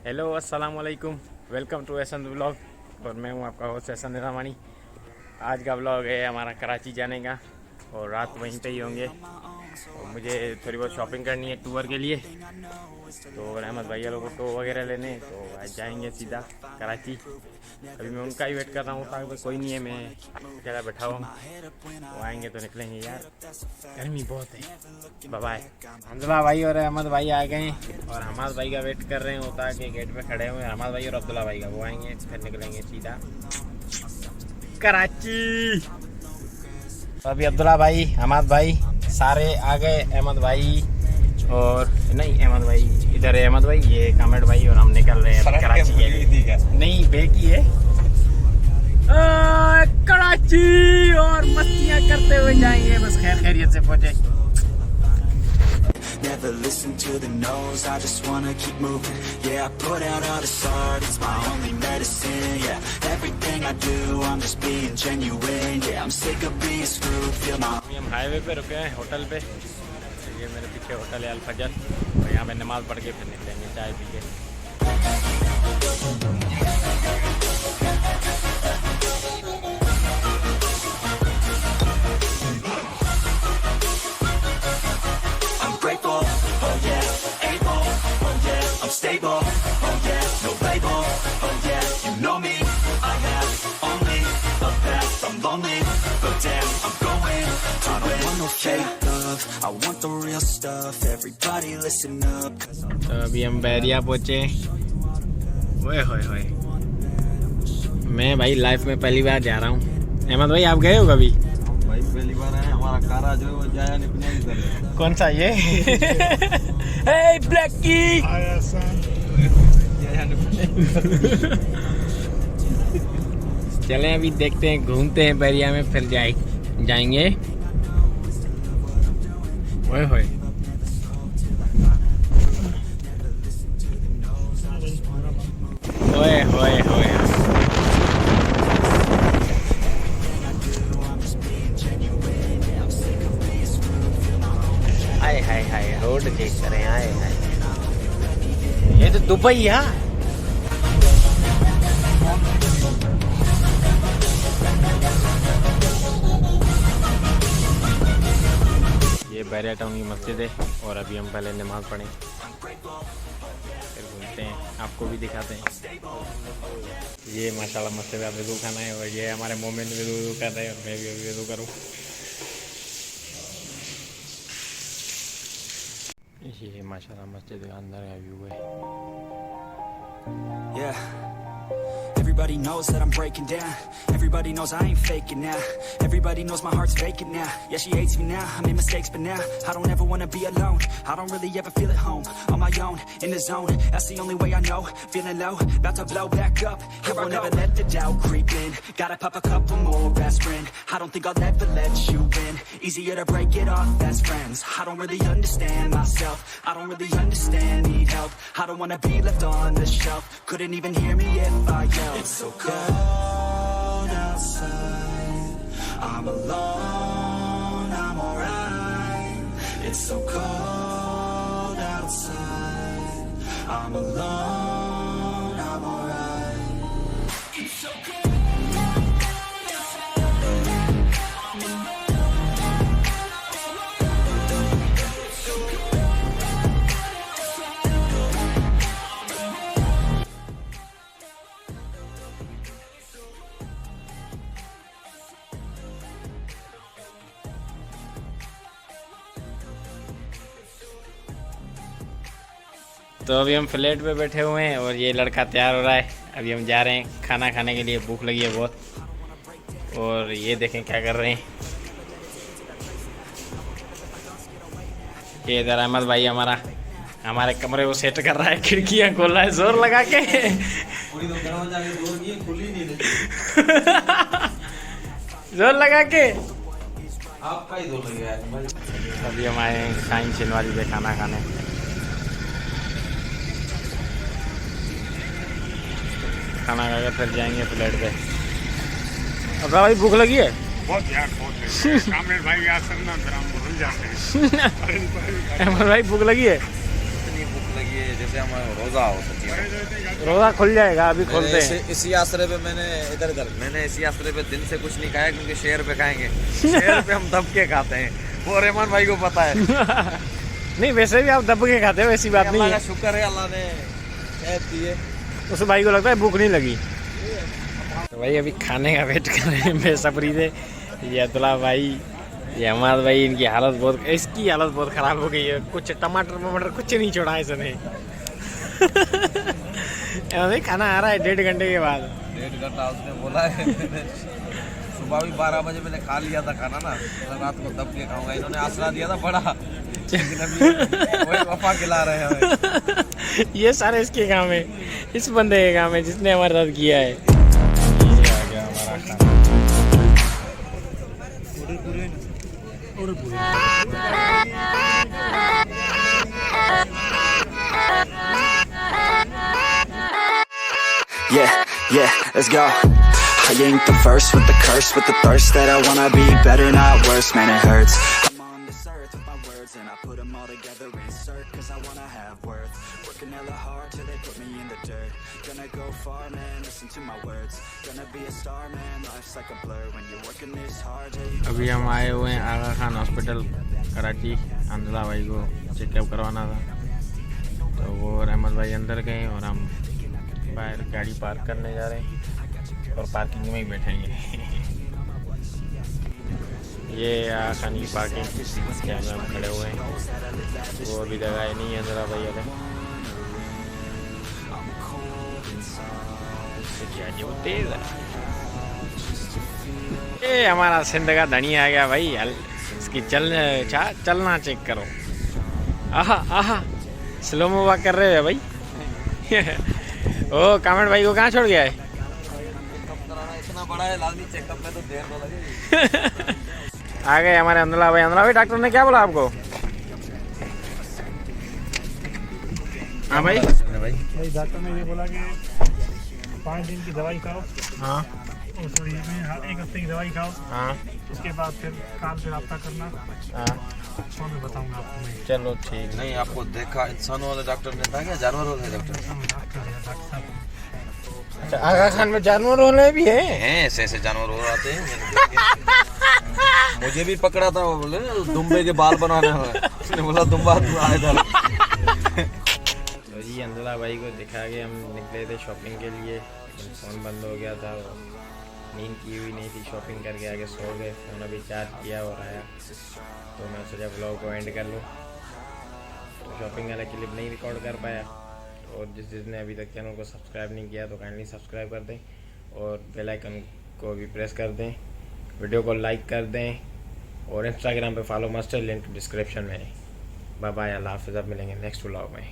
Hello अस्सलाम वालेकुम, welcome to ahsan vlog. और मैं हूं आपका होस्ट ahsan रामानी। आज का व्लॉग है हमारा कराची जाने का और रात वहीं पे ही होंगे। और मुझे थोड़ी बहुत शॉपिंग करनी है टूर के लिए, तो रहमत भैया लोगों को वगैरह लेने, तो आज जाएंगे सीधा कराची। अभी मैं उनका ही वेट कर रहा हूँ, ताकि कोई नहीं है, मैं जगह बैठा हुआ हूँ, वो आएंगे तो निकलेंगे। यार गर्मी बहुत है। Bye bye. अब्दुल्ला भाई और अहमद भाई आ गए हैं और हमाद भाई का वेट कर रहे हैं, होता है कि गेट पे खड़े हुए हैं। हमाद भाई और अब्दुल्ला भाई का, वो आएंगे फिर निकलेंगे सीधा कराची। तो अभी अब्दुल्ला भाई, हमाद भाई सारे आ गए। अहमद भाई और नहीं, अहमद भाई इधर है, अहमद भाई ये कामेड भाई, और हम निकल रहे हैं कराची के लिए। नहीं बेकी है कराची, और मस्तियाँ करते हुए जाएंगे, बस खैर खैरियत से पहुँचे। Never listen to the no's, I just wanna keep moving. Yeah, I put out all this art, it's my only medicine. Yeah, everything I do, I'm just being genuine. Yeah, I'm sick of being screwed, feel my... हम highway पे रुके हैं hotel पे। ये मेरे पीछे hotel है अल फजर, और यहाँ पे नमाज पढ़ के फिर निकलेंगे चाय पी के। Stable, oh yeah, no label, oh yeah, you know me, I have only a path, I'm lonely, but damn, I'm going to win. I don't want no fake love, I want the real stuff, everybody listen up. तो अभी हम बहरिया पहुँचे। ओए होए होए, मैं भाई life में पहली बार जा रहा हूँ। अहमद भाई आप गए हो कभी? भाई पहली बार है, हमारा कारा जो है वो जाया नहीं। कौन सा ये? Hey ब्लैकी, चलें अभी देखते हैं, घूमते हैं बहरिया में, फिर जाएंगे। ओए होए, ओए होए होए, हाय हाय हाय, रोड चेक करें। हाय हाय, ये तो दुबई है। ये बहरिया टाउन की मस्जिद है, और अभी हम पहले नमाज पढ़ें, फिर घूमते हैं, आपको भी दिखाते हैं। ये माशाल्लाह मस्जिद का वज़ू खाना है, और ये हमारे मोमिन वज़ू कर रहे हैं, और मैं भी अभी वज़ू करूँ। ये माशाल्लाह मस्जिद का अंदर का व्यू है। Yeah. Everybody knows that I'm breaking down. Everybody knows I ain't faking now. Everybody knows my heart's vacant now. Yeah, she hates me now, I made mistakes but now I don't ever wanna be alone. I don't really ever feel at home. On my own, in the zone, that's the only way I know. Feeling low, about to blow back up. Here I won't ever let the doubt creep in. Gotta pop a couple more aspirin. I don't think I'll ever let you in. Easier to break it off best friends. I don't really understand myself. I don't really understand, need help. I don't wanna be left on the shelf. Couldn't even hear me if I yelled. It's so cold outside, I'm alone, I'm alright. It's so cold outside, I'm alone, I'm alright. It's so cold. तो अभी हम flat पे बैठे हुए हैं, और ये लड़का तैयार हो रहा है। अभी हम जा रहे हैं खाना खाने के लिए, भूख लगी है बहुत। और ये देखें क्या कर रहे हैं, ये इधर अहमद भाई हमारे कमरे को सेट कर रहा है, खिड़कियाँ खोल रहा है जोर लगा के। जोर लगा के आपका ही जोर लग गया है भाई। अभी हम आए हैं शाहीन शिनवारी पे खाना खाने। खाना खा के फिर जाएंगे फ्लैट पे। अब भाई भूख लगी है बहुत यार, बहुत कामरेड भाई आसन ना फिर हम भूल जाते हैं। अहमद भाई भूख लगी है? इतनी भूख लगी ये जैसे हमारा रोजा हो सच्ची में। रोज़ा खुल जाएगा, अभी खोलते हैं। इसी आसरे पे मैंने मैंने इसी आसरे पे दिन से कुछ नहीं खाया क्योंकि शेर पे खाएंगे। शेर पे हम दब के खाते हैं, वो रहमान भाई को पता है। नहीं वैसे भी आप दब के खाते हो, ऐसी बात नहीं है। शुक्र है अल्लाह ने सेहत दी है। उस भाई को लगता है भूख नहीं लगी। तो भाई अभी खाने का वेट कर रहे हैं बेसब्री से। ये अब्दुल्ला भाई, ये हमाद भाई, इनकी हालत बहुत, इसकी हालत बहुत ख़राब हो गई है। कुछ टमाटर वमाटर कुछ नहीं छोड़ा है इसने। भाई खाना आ रहा है 1.5 घंटे के बाद। 1.5 घंटा उसने बोला है। सुबह भी 12 बजे मैंने खा लिया था खाना ना, रात को दब के खाऊंगा। इन्होंने आसरा दिया था बड़ा, लेकिन अभी वही वफा खिला रहे हैं हमें। ये सारे इसके काम है, इस बंदे के काम है जिसने हमारे साथ किया है। ये आ गया हमारा खाना। Yeah, let's go. I ain't the first with the curse, with the thirst that I wanna be better, not worse, man it hurts. I'm on this earth with my words and I put them all together, insert, cause I wanna have worth. Working hella hard till they put me in the dirt. Gonna go far, man, listen to my words. Gonna be a star, man, life's like a blur. When you're working this hard, अभी हम आए हुए हैं आगा Khan hospital Karachi. अंदला भाई को checkup करवाना था, तो वो रहमत भाई अंदर गए और हम बाहर गाड़ी पार्क करने जा रहे हैं और पार्किंग में ही बैठेंगे। ये आगा खान की पार्किंग जहाँ में हम खड़े हुए हैं, वो अभी जगह नहीं है अंदला भाई वाले। तेज है ये हमारा सिंध का धनी आ गया भाई। इसकी चलना चेक करो। आहा आहा स्लो में वॉक कर रहे हैं भाई। ओ कामेंट भाई को कहाँ छोड़ गया है? इतना बड़ा है लाजमी चेकअप में तो देर तो लगेगी। आ गए हमारे अंदला भाई। अंदला भाई डॉक्टर ने क्या बोला आपको? हाँ भाई डॉक्टर ने ये बोला कि 5 दिन की दवाई खाओ। हाँ और सॉरी 1 हफ्ते की दवाई खाओ। हाँ उसके बाद फिर काल से रब्ता करना। हाँ तो मैं बताऊंगा आपको। मैं चलो ठीक। नहीं आपको देखा इंसानों वाले डॉक्टर ने था क्या जानवर वाले डॉक्टर? डॉक्टर साहब अच्छा आगा खान में जानवर होने भी है? ऐसे जानवर हो आते हैं। मुझे भी पकड़ा था, वो बोले दुम्बे के बाल बनाने हैं। उसने बोला दुम्बा आया था। तो जी अंदला भाई को दिखा के हम निकले थे शॉपिंग के लिए। फ़ोन बंद हो गया था, नींद की हुई नहीं थी, शॉपिंग करके आके सो गए। फ़ोन अभी चार्ज किया और आया, तो मैं सोचा ब्लॉग को एंड कर लूँ। तो शॉपिंग वाला क्लिप नहीं रिकॉर्ड कर पाया। और जिसने अभी तक चैनल को सब्सक्राइब नहीं किया तो काइंडली सब्सक्राइब कर दें और बेल आइकन को भी प्रेस कर दें। वीडियो को लाइक कर दें और इंस्टाग्राम पे फॉलो मस्ट है, लिंक डिस्क्रिप्शन में है। बाय बाय, अल्लाह हाफ़िज़। अब मिलेंगे नेक्स्ट व्लॉग में।